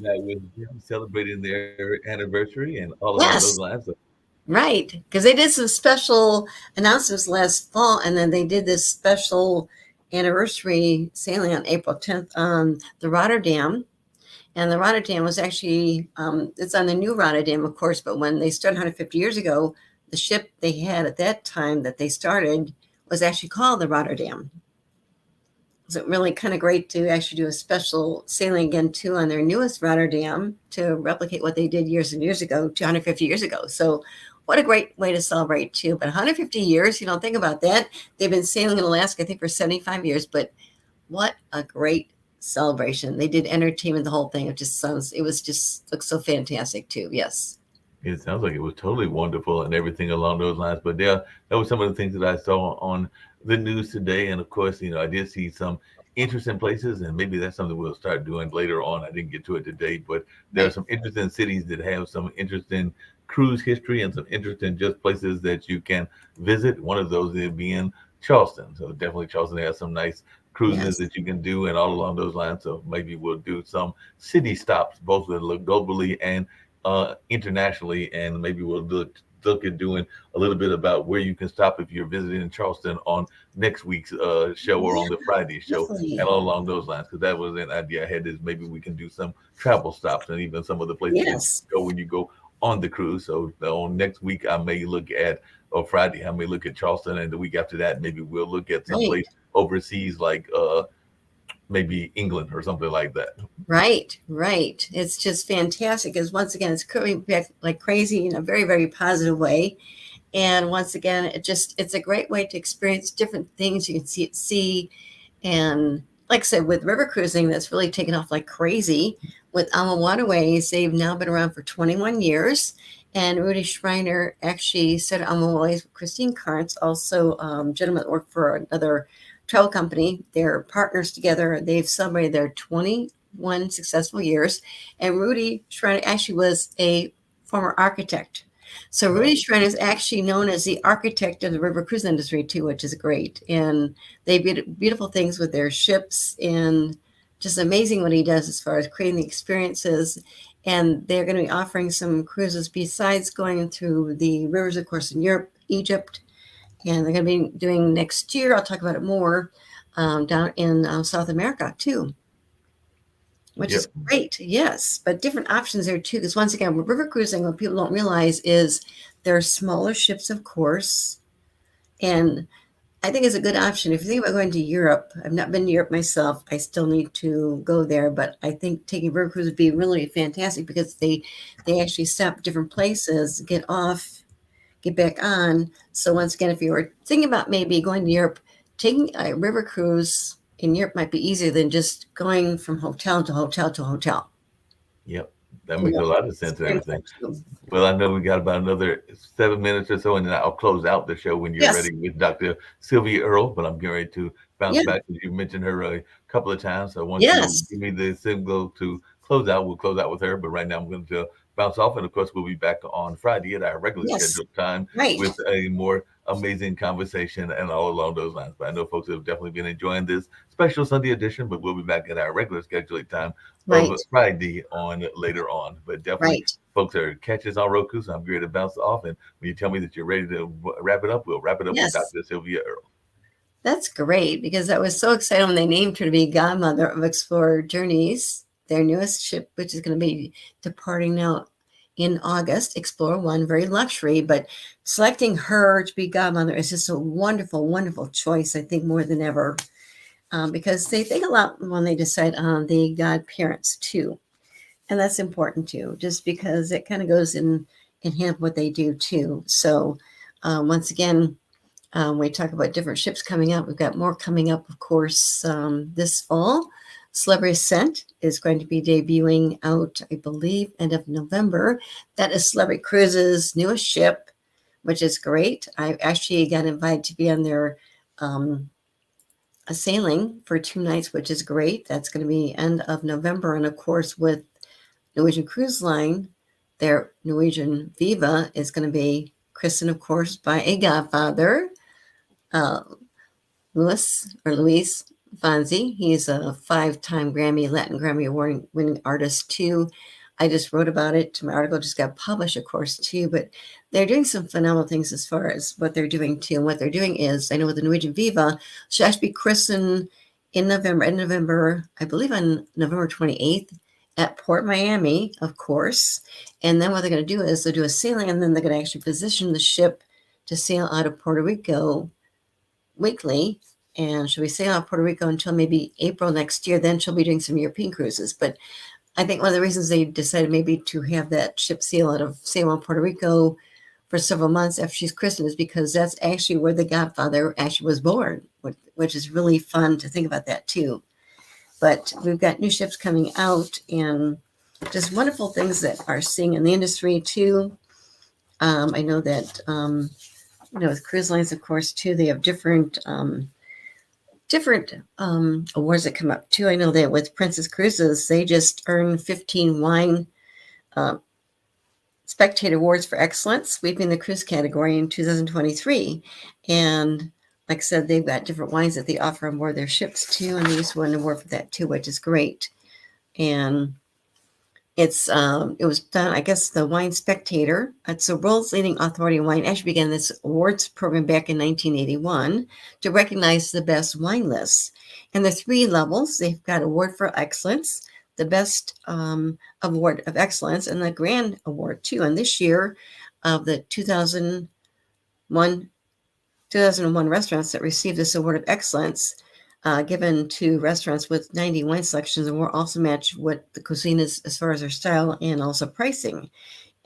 that was them celebrating their anniversary and all along Yes. those lines. So Right, because they did some special announcements last fall, and then they did this special anniversary sailing on April 10th on the Rotterdam. And the Rotterdam was actually, it's on the new Rotterdam, of course, but when they started 150 years ago, the ship they had at that time that they started was actually called the Rotterdam. So really kind of great to actually do a special sailing again, too, on their newest Rotterdam to replicate what they did years and years ago, 250 years ago. So what a great way to celebrate, too. But 150 years, you don't think about that. They've been sailing in Alaska, I think, for 75 years. But what a great celebration. They did entertainment, the whole thing. It just looks so fantastic, too. Yes. it sounds like it was totally wonderful and everything along those lines. But that was some of the things that I saw on the news today. And of course, I did see some interesting places, and maybe that's something we'll start doing later on. I didn't get to it today, but there are some interesting cities that have some interesting cruise history and some interesting just places that you can visit. One of those is being Charleston. So definitely Charleston has some nice cruises that you can do and all along those lines. So maybe we'll do some city stops, both globally and internationally, and maybe we'll look at doing a little bit about where you can stop if you're visiting Charleston on next week's show or on the Friday show, Definitely. and all along those lines, because that was an idea I had, is maybe we can do some travel stops and even some of the places Yes. you go when you go on the cruise. So on next week I may look at, or Friday I may look at Charleston, and the week after that maybe we'll look at some Right. place overseas, like maybe England or something like that. Right. It's just fantastic because once again, it's coming back like crazy in a very, very positive way. And once again, it's a great way to experience different things. You can see at sea. And like I said, with river cruising, that's really taken off like crazy. With Alma Waterways, they've now been around for 21 years. And Rudy Schreiner actually started Alma Waterways with Christine Carnes, also gentleman that worked for another travel company. They're partners together. They've celebrated their 21 successful years. And Rudy Schreiner actually was a former architect. So Rudy Schreiner is actually known as the architect of the river cruise industry too, which is great. And they did beautiful things with their ships, and just amazing what he does as far as creating the experiences. And they're going to be offering some cruises besides going through the rivers, of course, in Europe, Egypt, and they're going to be doing next year. I'll talk about it more down in South America too, which is great. Yes, but different options there too. Because once again, with river cruising, what people don't realize is there are smaller ships, of course, and I think it's a good option. If you think about going to Europe, I've not been to Europe myself. I still need to go there, but I think taking river cruise would be really fantastic because they actually stop different places, get off, get back on. So once again, if you were thinking about maybe going to Europe, taking a river cruise in Europe might be easier than just going from hotel to hotel to hotel. Yep. That makes a lot of sense and everything. Well, I know we got about another 7 minutes or so, and then I'll close out the show when you're ready with Dr. Sylvia Earle. But I'm getting ready to bounce back because you mentioned her a couple of times. So once you give me the signal to close out, we'll close out with her. But right now, I'm going to bounce off. And of course, we'll be back on Friday at our regular scheduled time with a more amazing conversation and all along those lines. But I know folks have definitely been enjoying this special Sunday edition, but we'll be back at our regular scheduled time of Friday on later on. But definitely folks are catching us on Roku, so I'm ready to bounce off. And when you tell me that you're ready to wrap it up, we'll wrap it up with Dr. Sylvia Earle. That's great, because that was so exciting when they named her to be godmother of Explorer Journeys, their newest ship, which is going to be departing now in August, Explorer One, very luxury, but selecting her to be godmother is just a wonderful, wonderful choice, I think, more than ever, because they think a lot when they decide on the godparents too. And that's important too, just because it kind of goes in hand with what they do too. So once again, we talk about different ships coming out. We've got more coming up, of course, this fall. Celebrity Ascent is going to be debuting out, I believe, end of November. That is Celebrity Cruises' newest ship, which is great. I actually got invited to be on their a sailing for 2 nights, which is great. That's going to be end of November. And of course, with Norwegian Cruise Line, their Norwegian Viva is going to be christened, of course, by a godfather, Luis Fonsi. He's a 5-time Latin Grammy award-winning artist too. I just wrote about it. My article just got published, of course, too. But they're doing some phenomenal things as far as what they're doing too. And what they're doing is, I know with the Norwegian Viva, she'll actually be christened in November, I believe on November 28th at Port Miami, of course. And then what they're going to do is they'll do a sailing, and then they're going to actually position the ship to sail out of Puerto Rico weekly. And she'll be sailing out of Puerto Rico until maybe April next year. Then she'll be doing some European cruises. But I think one of the reasons they decided maybe to have that ship sail out of Puerto Rico for several months after she's christened is because that's actually where the godfather actually was born, which is really fun to think about that too. But we've got new ships coming out and just wonderful things that are seeing in the industry too. I know that, with cruise lines, of course, too, they have different awards that come up too. I know that with Princess Cruises, they just earned 15 wine spectator awards for excellence, sweeping the cruise category in 2023. And like I said, they've got different wines that they offer on board their ships too, and they just won an award for that too, which is great. And it was done, I guess, the Wine Spectator. It's the world's leading authority on wine. Actually began this awards program back in 1981 to recognize the best wine lists. And the 3 levels, they've got Award for Excellence, the Best Award of Excellence, and the Grand Award too. And this year, of the 2001 restaurants that received this Award of Excellence, given to restaurants with 90 wine selections, and will also match what the cuisine is as far as their style and also pricing.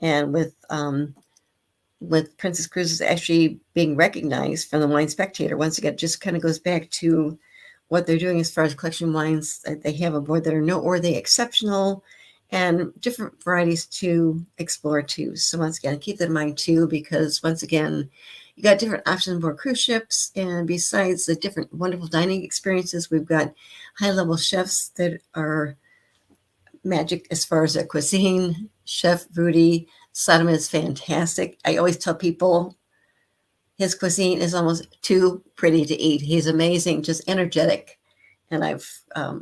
And with with Princess Cruises actually being recognized from the Wine Spectator. Once again, it just kind of goes back to what they're doing as far as collection wines that they have aboard that are noteworthy, exceptional, and different varieties to explore too. So once again, keep that in mind too, because once again, you got different options aboard cruise ships. And besides the different wonderful dining experiences, we've got high-level chefs that are magic as far as their cuisine. Chef Rudy Sodom is fantastic. I always tell people his cuisine is almost too pretty to eat. He's amazing, just energetic. And I've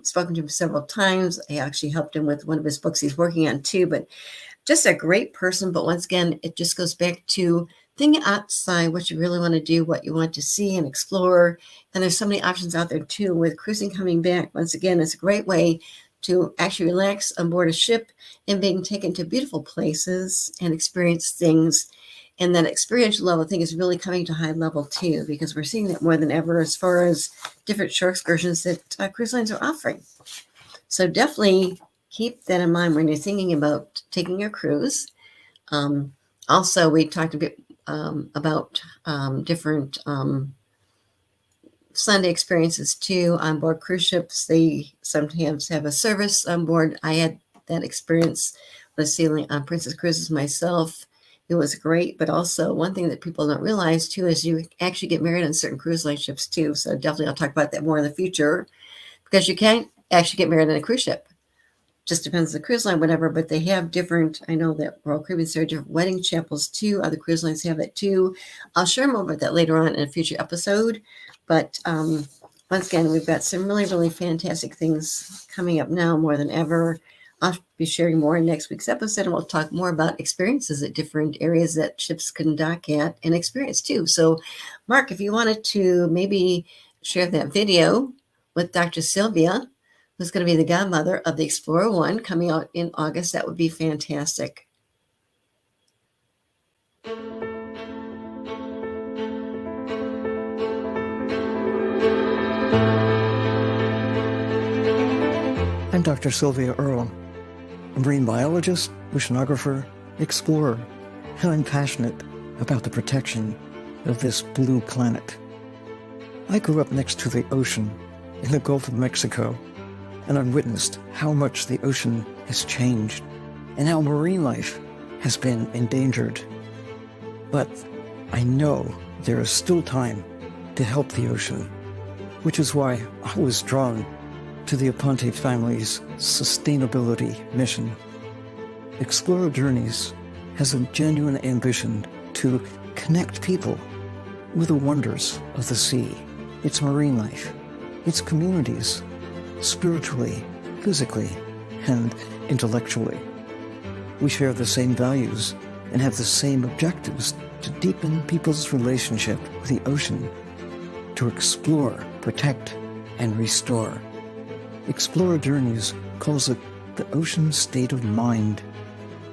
spoken to him several times. I actually helped him with one of his books he's working on too, but just a great person. But once again, it just goes back to thinking outside what you really want to do, what you want to see and explore. And there's so many options out there too with cruising coming back. Once again, it's a great way to actually relax on board a ship and being taken to beautiful places and experience things. And that experiential level thing is really coming to high level too, because we're seeing that more than ever as far as different shore excursions that cruise lines are offering. So definitely keep that in mind when you're thinking about taking a cruise. Also, we talked a bit about different Sunday experiences too on board cruise ships. They sometimes have a service on board. I had that experience with sailing on Princess Cruises myself. It was great, but also one thing that people don't realize too is you actually get married on certain cruise line ships too. So definitely I'll talk about that more in the future, because you can't actually get married on a cruise ship. Just depends on the cruise line, whatever, but they have different, I know that Royal Caribbean there are different wedding chapels too. Other cruise lines have that too. I'll share more about that later on in a future episode. But once again, we've got some really, really fantastic things coming up now more than ever. I'll be sharing more in next week's episode, and we'll talk more about experiences at different areas that ships can dock at and experience too. So, Mark, if you wanted to maybe share that video with Dr. Sylvia, who's going to be the godmother of the Explorer One coming out in August, that would be fantastic. I'm Dr. Sylvia Earle, a marine biologist, oceanographer, explorer, and I'm passionate about the protection of this blue planet. I grew up next to the ocean in the Gulf of Mexico, and I've witnessed how much the ocean has changed and how marine life has been endangered. But I know there is still time to help the ocean, which is why I was drawn to the Aponte family's sustainability mission. Explorer Journeys has a genuine ambition to connect people with the wonders of the sea, its marine life, its communities, spiritually, physically, and intellectually. We share the same values and have the same objectives to deepen people's relationship with the ocean, to explore, protect, and restore. Explorer Journeys calls it the ocean state of mind,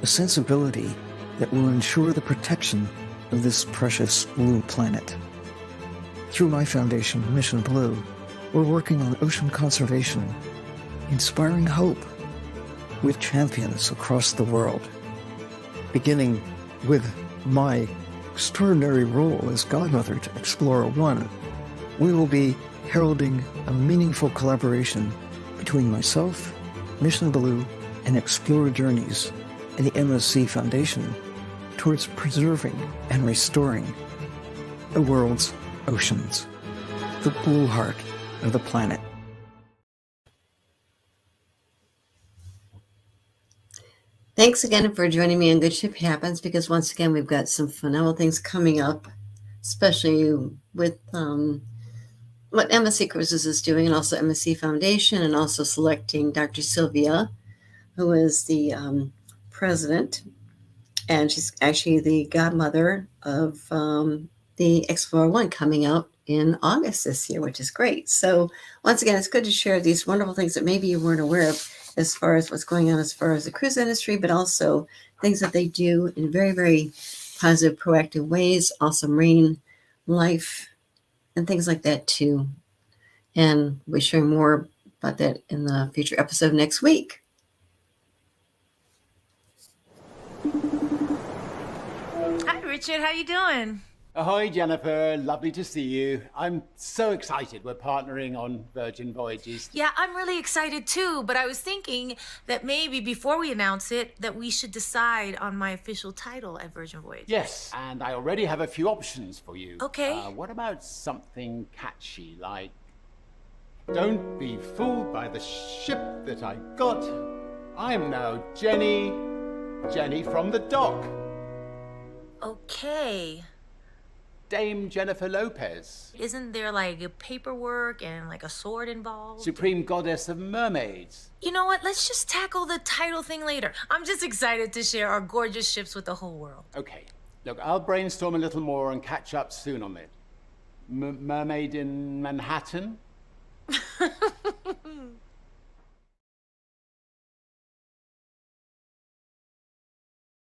a sensibility that will ensure the protection of this precious blue planet. Through my foundation, Mission Blue, we're working on ocean conservation, inspiring hope with champions across the world. Beginning with my extraordinary role as godmother to Explorer One, we will be heralding a meaningful collaboration between myself, Mission Blue, and Explorer Journeys and the MSC Foundation towards preserving and restoring the world's oceans, the blue heart of the planet. Thanks again for joining me on Good Ship Happens, because once again, we've got some phenomenal things coming up, especially with what MSC Cruises is doing, and also MSC Foundation, and also selecting Dr. Sylvia, who is the president, and she's actually the godmother of the Explorer One coming out in August this year, which is great. So once again, it's good to share these wonderful things that maybe you weren't aware of as far as what's going on as far as the cruise industry, but also things that they do in very, very positive, proactive ways, also marine life and things like that too. And we'll share more about that in the future episode next week. Hi, Richard. How you doing? Ahoy, Jennifer. Lovely to see you. I'm so excited we're partnering on Virgin Voyages. Yeah, I'm really excited too, but I was thinking that maybe before we announce it, that we should decide on my official title at Virgin Voyages. Yes, and I already have a few options for you. Okay. What about something catchy like, don't be fooled by the ship that I got. I'm now Jenny from the dock. Okay. Dame Jennifer Lopez, Isn't there like a paperwork and like a sword involved? Supreme Goddess of Mermaids. You know what? Let's just tackle the title thing later. I'm just excited to share our gorgeous ships with the whole world. Okay, look, I'll brainstorm a little more and catch up soon on it. Mermaid in Manhattan?